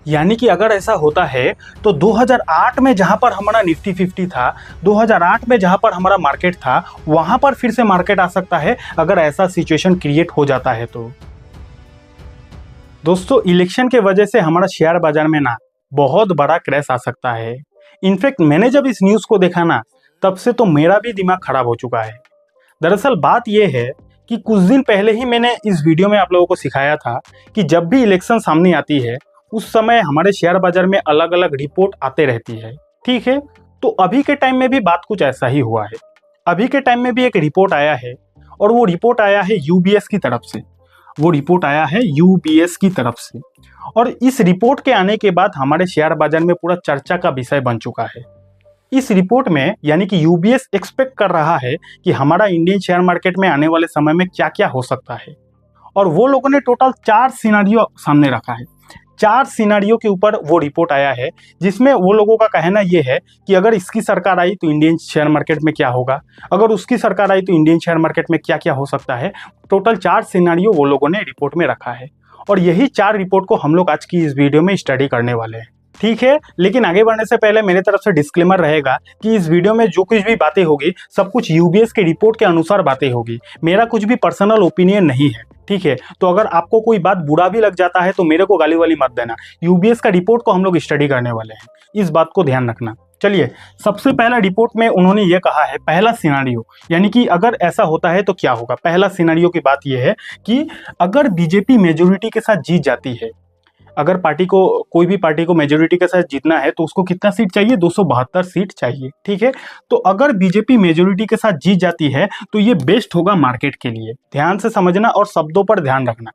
यानी कि अगर ऐसा होता है तो 2008 में जहां पर हमारा निफ्टी 50 था, 2008 में जहां पर हमारा मार्केट था, वहां पर फिर से मार्केट आ सकता है अगर ऐसा सिचुएशन क्रिएट हो जाता है तो। दोस्तों, इलेक्शन के वजह से हमारा शेयर बाजार में ना बहुत बड़ा क्रैश आ सकता है। इनफैक्ट मैंने जब इस न्यूज़ को देखा ना, तब से तो मेरा भी दिमाग खराब हो चुका है। दरअसल बात यह है कि कुछ दिन पहले ही मैंने इस वीडियो में आप लोगों को सिखाया था कि जब भी इलेक्शन सामने आती है उस समय हमारे शेयर बाजार में अलग अलग रिपोर्ट आते रहती है। ठीक है, तो अभी के टाइम में भी बात कुछ ऐसा ही हुआ है। अभी के टाइम में भी एक रिपोर्ट आया है और वो रिपोर्ट आया है यूबीएस की तरफ से। वो रिपोर्ट आया है यूबीएस की तरफ से और इस रिपोर्ट के आने के बाद हमारे शेयर बाजार में पूरा चर्चा का विषय बन चुका है। इस रिपोर्ट में यानी कि यूबीएस एक्सपेक्ट कर रहा है कि हमारा इंडियन शेयर मार्केट में आने वाले समय में क्या क्या हो सकता है, और वो लोगों ने टोटल 4 सिनेरियो सामने रखा है। 4 सिनेरियो के ऊपर वो रिपोर्ट आया है, जिसमें वो लोगों का कहना ये है कि अगर इसकी सरकार आई तो इंडियन शेयर मार्केट में क्या होगा, अगर उसकी सरकार आई तो इंडियन शेयर मार्केट में क्या क्या हो सकता है। टोटल 4 सिनेरियो वो लोगों ने रिपोर्ट में रखा है और यही 4 रिपोर्ट को हम लोग आज की इस वीडियो में स्टडी करने वाले हैं। ठीक है, लेकिन आगे बढ़ने से पहले मेरी तरफ से डिस्क्लेमर रहेगा कि इस वीडियो में जो कुछ भी बातें होगी सब कुछ यूबीएस के रिपोर्ट के अनुसार बातें होगी, मेरा कुछ भी पर्सनल ओपिनियन नहीं है। ठीक है, तो अगर आपको कोई बात बुरा भी लग जाता है तो मेरे को गाली वाली मत देना। यूबीएस का रिपोर्ट को हम लोग स्टडी करने वाले हैं, इस बात को ध्यान रखना। चलिए, सबसे पहला रिपोर्ट में उन्होंने ये कहा है, पहला सिनेरियो यानी कि अगर ऐसा होता है तो क्या होगा। पहला सिनेरियो की बात यह है कि अगर बीजेपी मेजोरिटी के साथ जीत जाती है, अगर पार्टी को कोई भी पार्टी को मेजोरिटी के साथ जीतना है तो उसको कितना सीट चाहिए, 272 सीट चाहिए। ठीक है, तो अगर बीजेपी मेजोरिटी के साथ जीत जाती है तो ये बेस्ट होगा मार्केट के लिए। ध्यान से समझना और शब्दों पर ध्यान रखना।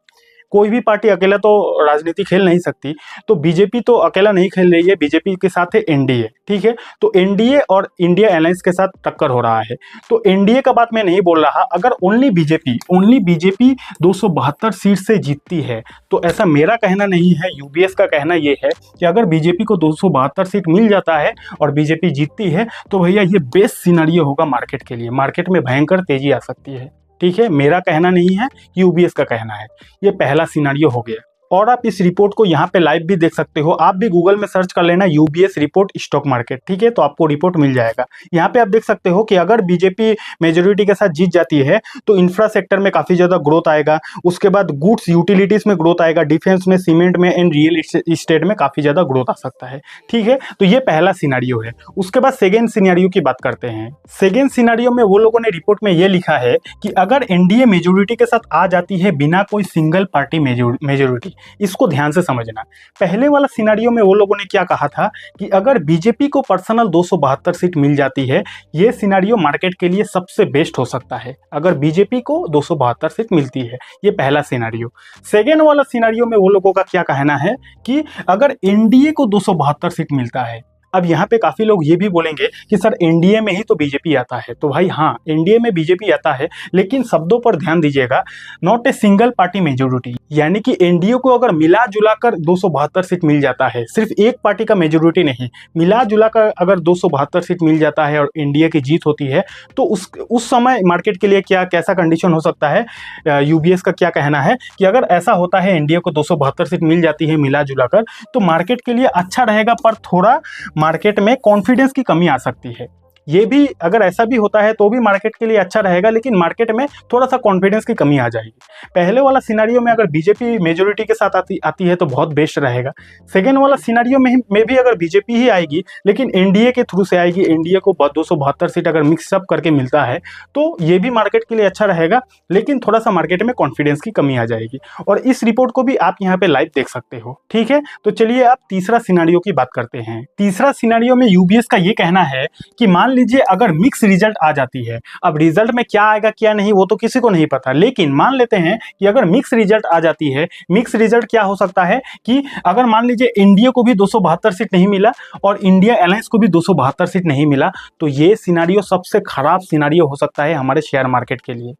कोई भी पार्टी अकेला तो राजनीति खेल नहीं सकती, तो बीजेपी तो अकेला नहीं खेल रही है, बीजेपी के साथ है एनडीए। ठीक है, तो एनडीए और इंडिया अलायंस के साथ टक्कर हो रहा है। तो एनडीए का बात मैं नहीं बोल रहा, अगर ओनली बीजेपी 272 सीट से जीतती है तो ऐसा मेरा कहना नहीं है, यूबीएस का कहना यह है कि अगर बीजेपी को 272 सीट मिल जाता है और बीजेपी जीतती है तो भैया ये बेस्ट सिनेरियो होगा मार्केट के लिए, मार्केट में भयंकर तेजी आ सकती है। ठीक है, मेरा कहना नहीं है, यूबीएस का कहना है। ये पहला सिनेरियो हो गया और आप इस रिपोर्ट को यहाँ पे लाइव भी देख सकते हो। आप भी गूगल में सर्च कर लेना यूबीएस रिपोर्ट स्टॉक मार्केट। ठीक है, तो आपको रिपोर्ट मिल जाएगा। यहाँ पे आप देख सकते हो कि अगर बीजेपी मेजोरिटी के साथ जीत जाती है तो इंफ्रा सेक्टर में काफी ज्यादा ग्रोथ आएगा, उसके बाद गुड्स यूटिलिटीज में ग्रोथ आएगा, डिफेंस में, सीमेंट में एंड रियल इस्टेट में काफी ज्यादा ग्रोथ आ सकता है। ठीक है, तो ये पहला सिनेरियो है। उसके बाद सेकेंड सिनेरियो की बात करते हैं। सेकेंड सिनेरियो में वो लोगों ने रिपोर्ट में ये लिखा है कि अगर एनडीए मेजोरिटी के साथ आ जाती है बिना कोई सिंगल पार्टी मेजोरिटी। इसको ध्यान से समझना। पहले वाला सिनेरियो में वो लोगों ने क्या कहा था कि अगर बीजेपी को पर्सनल 272 सीट मिल जाती है, ये सिनेरियो मार्केट के लिए सबसे बेस्ट हो सकता है अगर बीजेपी को 272 सीट मिलती है। ये पहला सिनेरियो। सेकेंड वाला सिनेरियो में वो लोगों का क्या कहना है कि अगर एनडीए को 272 सीट मिलता है। अब यहाँ पे काफी लोग ये भी बोलेंगे कि सर एनडीए में ही तो बीजेपी आता है, तो भाई हाँ, एनडीए में बीजेपी आता है, लेकिन शब्दों पर ध्यान दीजिएगा, not a single party majority. यानी कि एनडीए को अगर मिला जुला कर 272 सीट मिल जाता है, सिर्फ एक पार्टी का मेजोरिटी नहीं, मिला जुला कर अगर 272 सीट मिल जाता है और एनडीए की जीत होती है तो उस समय मार्केट के लिए क्या कैसा कंडीशन हो सकता है। यूबीएस का क्या कहना है कि अगर ऐसा होता है, एनडीए को 272 सीट मिल जाती है मिला जुला कर, तो मार्केट के लिए अच्छा रहेगा, पर थोड़ा मार्केट में कॉन्फिडेंस की कमी आ सकती है। ये भी अगर ऐसा भी होता है तो भी मार्केट के लिए अच्छा रहेगा, लेकिन मार्केट में थोड़ा सा कॉन्फिडेंस की कमी आ जाएगी। पहले वाला सिनेरियो में अगर बीजेपी मेजोरिटी के साथ आती है तो बहुत बेस्ट रहेगा। सेकेंड वाला सिनेरियो में भी अगर बीजेपी ही आएगी लेकिन एनडीए के थ्रू से आएगी, एनडीए को 272 सीट अगर मिक्सअप करके मिलता है तो ये भी मार्केट के लिए अच्छा रहेगा, लेकिन थोड़ा सा मार्केट में कॉन्फिडेंस की कमी आ जाएगी। और इस रिपोर्ट को भी आप यहाँ पे लाइव देख सकते हो। ठीक है, तो चलिए आप तीसरा सिनेरियो की बात करते हैं। तीसरा सिनेरियो में यूबीएस का ये कहना है कि मान लीजिए अगर मिक्स रिजल्ट आ जाती है। अब रिजल्ट में क्या आएगा क्या नहीं वो तो किसी को नहीं पता, लेकिन मान लेते हैं कि अगर मिक्स रिजल्ट आ जाती है। मिक्स रिजल्ट क्या हो सकता है कि अगर मान लीजिए इंडिया को भी 272 सीट नहीं मिला और इंडिया अलायंस को भी 272 सीट नहीं मिला, तो ये सिनेरियो सबसे खराब सिनेरियो हो सकता है हमारे शेयर मार्केट के लिए।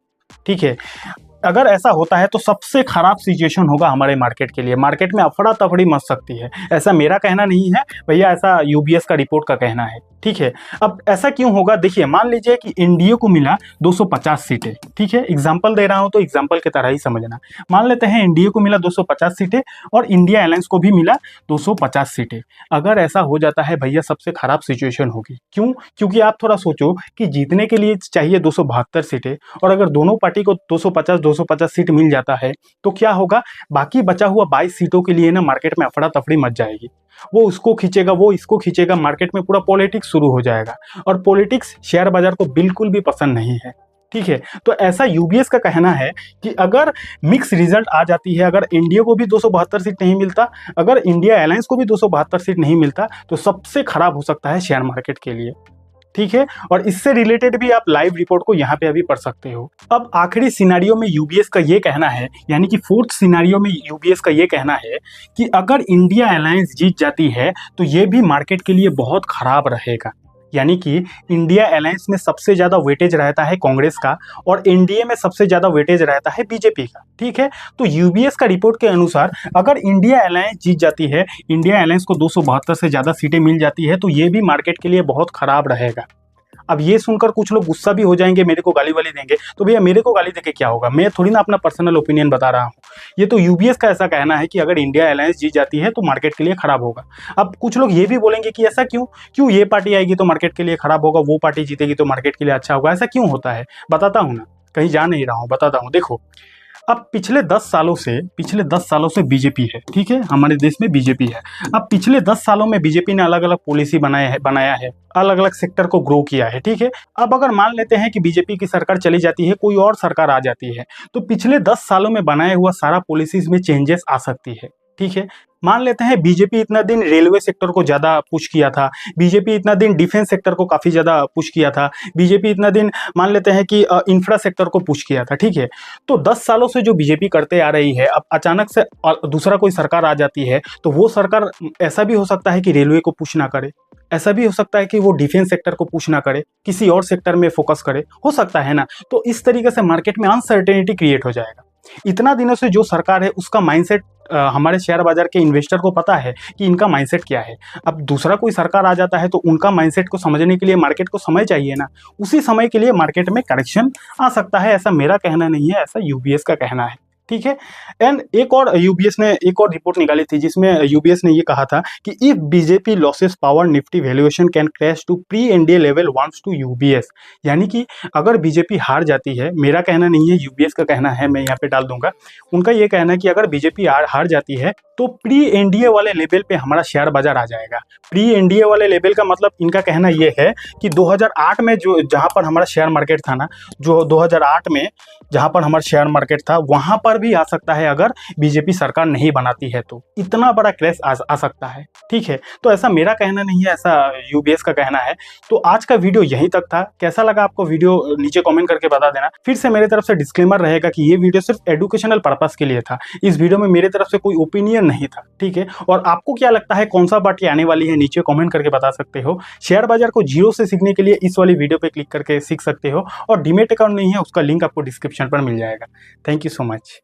ठीक है, अगर ऐसा होता है तो सबसे खराब सिचुएशन होगा हमारे मार्केट के लिए, मार्केट में अफड़ा तफड़ी मच सकती है। ऐसा मेरा कहना नहीं है भैया, ऐसा यूबीएस का रिपोर्ट का कहना है। ठीक है। अब ऐसा क्यों होगा, देखिए मान लीजिए कि एनडीए को मिला 250 सीटें, ठीक है, एग्जांपल दे रहा हूं तो एग्जांपल की तरह ही समझना। मान लेते हैं एनडीए को मिला 250 सीटें और इंडिया अलायंस को भी मिला 250 सीटें। अगर ऐसा हो जाता है भैया, सबसे खराब सिचुएशन होगी। क्यों? क्योंकि आप थोड़ा सोचो कि जीतने के लिए चाहिए 272 सीटें, और अगर दोनों पार्टी को 250 सीट मिल जाता है तो क्या होगा, बाकी बचा हुआ 22 सीटों के लिए ना मार्केट में अफड़ा तफड़ी मच जाएगी। वो उसको खींचेगा, वो इसको खींचेगा, मार्केट में पूरा पॉलिटिक्स शुरू हो जाएगा, और पॉलिटिक्स शेयर बाजार को बिल्कुल भी पसंद नहीं है। ठीक है, तो ऐसा यूबीएस का कहना है कि अगर मिक्स रिजल्ट आ जाती है, अगर इंडिया को भी 272 सीट नहीं मिलता, अगर इंडिया अलायंस को भी 272 सीट नहीं मिलता, तो सबसे खराब हो सकता है शेयर मार्केट के लिए। ठीक है, और इससे रिलेटेड भी आप लाइव रिपोर्ट को यहाँ पे अभी पढ़ सकते हो। अब आखिरी सिनारियो में यूबीएस का ये कहना है, यानी कि फोर्थ सिनारियो में यूबीएस का ये कहना है कि अगर इंडिया अलायंस जीत जाती है तो ये भी मार्केट के लिए बहुत खराब रहेगा। यानी कि इंडिया अलायंस में सबसे ज्यादा वेटेज रहता है कांग्रेस का, और एनडीए में सबसे ज्यादा वेटेज रहता है बीजेपी का। ठीक है, तो यूबीएस का रिपोर्ट के अनुसार अगर इंडिया अलायंस जीत जाती है, इंडिया अलायंस को 272 से ज्यादा सीटें मिल जाती है, तो ये भी मार्केट के लिए बहुत खराब रहेगा। अब ये सुनकर कुछ लोग गुस्सा भी हो जाएंगे, मेरे को गाली वाली देंगे, तो भैया मेरे को गाली देके क्या होगा, मैं थोड़ी ना अपना पर्सनल ओपिनियन बता रहा हूँ। ये तो यूबीएस का ऐसा कहना है कि अगर इंडिया अलायंस जीत जाती है तो मार्केट के लिए खराब होगा। अब कुछ लोग ये भी बोलेंगे कि ऐसा क्यों, क्यों ये पार्टी आएगी तो मार्केट के लिए खराब होगा, वो पार्टी जीतेगी तो मार्केट के लिए अच्छा होगा, ऐसा क्यों होता है? बताता हूँ ना, कहीं जा नहीं रहा हूँ, बताता हूँ। देखो, अब पिछले 10 सालों से बीजेपी है, ठीक है, हमारे देश में बीजेपी है। अब पिछले 10 सालों में बीजेपी ने अलग अलग पॉलिसी बनाया है, अलग अलग सेक्टर को ग्रो किया है। ठीक है, अब अगर मान लेते हैं कि बीजेपी की सरकार चली जाती है, कोई और सरकार आ जाती है, तो पिछले 10 सालों में बनाया हुआ सारा पॉलिसीज में चेंजेस आ सकती है। ठीक है, मान लेते हैं बीजेपी इतना दिन रेलवे सेक्टर को ज्यादा पुश किया था, बीजेपी इतना दिन डिफेंस सेक्टर को काफी ज्यादा पुश किया था, बीजेपी इतना दिन मान लेते हैं कि इंफ्रा सेक्टर को पुश किया था। ठीक है, तो 10 सालों से जो बीजेपी करते आ रही है, अब अचानक से दूसरा कोई सरकार आ जाती है, तो वो सरकार ऐसा भी हो सकता है कि रेलवे को पुश ना करे, ऐसा भी हो सकता है कि वो डिफेंस सेक्टर को पुश ना करे, किसी और सेक्टर में फोकस करे, हो सकता है ना। तो इस तरीके से मार्केट में अनसर्टेनिटी क्रिएट हो जाएगा। इतना दिनों से जो सरकार है उसका माइंडसेट हमारे शेयर बाजार के इन्वेस्टर को पता है कि इनका माइंडसेट क्या है। अब दूसरा कोई सरकार आ जाता है तो उनका माइंडसेट को समझने के लिए मार्केट को समय चाहिए ना, उसी समय के लिए मार्केट में करेक्शन आ सकता है। ऐसा मेरा कहना नहीं है, ऐसा यूबीएस का कहना है। ठीक है, एंड एक और यूबीएस ने एक और रिपोर्ट निकाली थी जिसमें यूबीएस ने ये कहा था कि if BJP losses power Nifty valuation can crash to pre NDA level wants to UBS. यानी कि अगर बीजेपी हार जाती है, मेरा कहना नहीं है, यूबीएस का कहना है, मैं यहाँ पे डाल दूंगा, उनका ये कहना है कि अगर बीजेपी हार जाती है तो प्री एनडीए वाले लेवल पे हमारा शेयर बाजार आ जाएगा। प्री एनडीए वाले लेवल का मतलब इनका कहना ये है कि 2008 में जो जहां पर हमारा शेयर मार्केट था ना, जो 2008 में जहां पर हमारा शेयर मार्केट था, वहां पर भी आ सकता है अगर बीजेपी सरकार नहीं बनाती है, तो इतना बड़ा क्रैश आ सकता है। ठीक है, तो ऐसा मेरा कहना नहीं है, ऐसा यूबीएस का कहना है। तो आज का वीडियो यहीं तक था। कैसा लगा आपको वीडियो, नीचे कमेंट करके बता देना। फिर से मेरे तरफ से डिस्क्लेमर रहेगा कि ये वीडियो सिर्फ एजुकेशनल पर्पस के लिए था, इस वीडियो में मेरे तरफ से कोई ओपिनियन नहीं था। ठीक है, और आपको क्या लगता है कौन सा पार्टी आने वाली है, नीचे कमेंट करके बता सकते हो। शेयर बाजार को जीरो से सीखने के लिए इस वाली वीडियो पे क्लिक करके सीख सकते हो, और डीमेट अकाउंट नहीं है उसका लिंक आपको डिस्क्रिप्शन पर मिल जाएगा। Thank you so much.